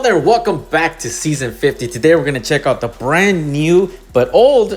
there, welcome back to season 50. Today we're going to check out the brand new but old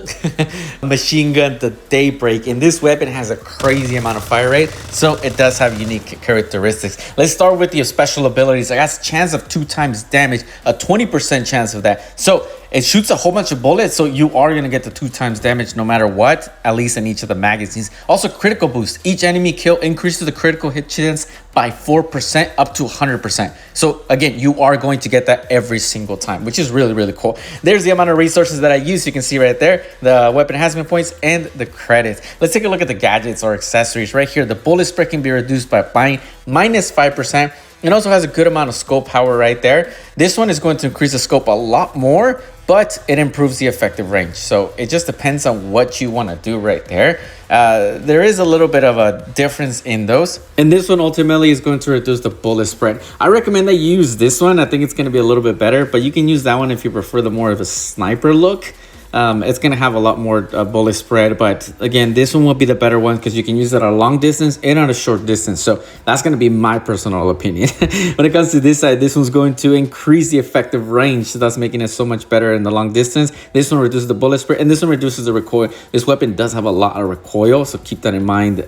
machine gun, the Daybreak. And this weapon has a crazy amount of fire rate, so it does have unique characteristics. Let's start with the special abilities. It has a chance of 2 times damage, a 20% chance of that. So it shoots a whole bunch of bullets, so you are going to get the 2 times damage no matter what, at least in each of the magazines. Also, critical boost. Each enemy kill increases the critical hit chance by 4% up to 100%. So again, you are going to get that every single time, which is really, really cool. There's the amount of resources that I use. You can see right there, the weapon enhancement points and the credits. Let's take a look at the gadgets or accessories. Right here, the bullet spread can be reduced by buying minus 5%. It also has a good amount of scope power right there. This one is going to increase the scope a lot more, but it improves the effective range. So it just depends on what you want to do right there. There is a little bit of a difference in those. And this one ultimately is going to reduce the bullet spread. I recommend that you use this one. I think it's going to be a little bit better, but you can use that one if you prefer the more of a sniper look. It's going to have a lot more bullet spread, but again, this one will be the better one because you can use it at a long distance and at a short distance. So that's going to be my personal opinion. When it comes to this side, this one's going to increase the effective range, so that's making it so much better in the long distance. This one reduces the bullet spread, and this one reduces the recoil. This weapon does have a lot of recoil, so keep that in mind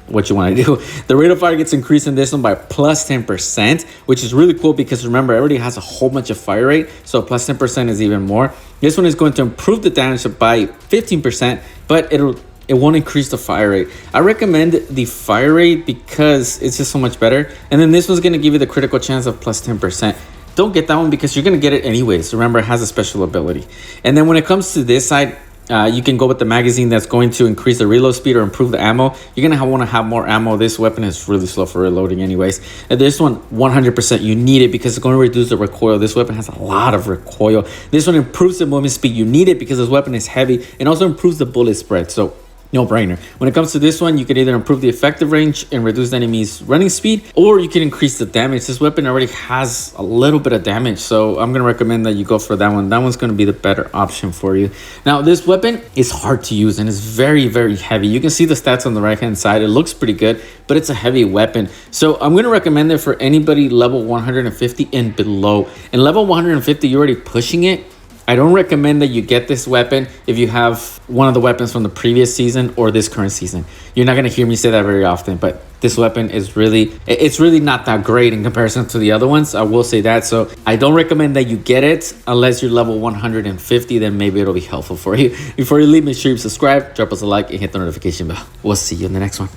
what you want to do. The rate of fire gets increased in this one by plus 10%, which is really cool because remember, it already has a whole bunch of fire rate, so plus 10% is even more. This one is going to improve the damage by 15%, but it won't increase the fire rate. I recommend the fire rate because it's just so much better. And then this one's going to give you the critical chance of plus 10%. Don't get that one because you're going to get it anyways. Remember, it has a special ability. And then when it comes to this side, you can go with the magazine that's going to increase the reload speed or improve the ammo. You're going to want to have more ammo. This weapon is really slow for reloading anyways. And this one, 100%, you need it because it's going to reduce the recoil. This weapon has a lot of recoil. This one improves the movement speed. You need it because this weapon is heavy and also improves the bullet spread. So no brainer. When it comes to this one, you can either improve the effective range and reduce the enemy's running speed, or you can increase the damage. This weapon already has a little bit of damage, so I'm going to recommend that you go for that one. That one's going to be the better option for you. Now, this weapon is hard to use and is very, very heavy. You can see the stats on the right-hand side. It looks pretty good, but it's a heavy weapon. So I'm going to recommend it for anybody level 150 and below. And level 150, you're already pushing it. I don't recommend that you get this weapon if you have one of the weapons from the previous season or this current season. You're not going to hear me say that very often, but this weapon is it's really not that great in comparison to the other ones. I will say that. So I don't recommend that you get it unless you're level 150, then maybe it'll be helpful for you. Before you leave, make sure you subscribe, drop us a like, and hit the notification bell. We'll see you in the next one.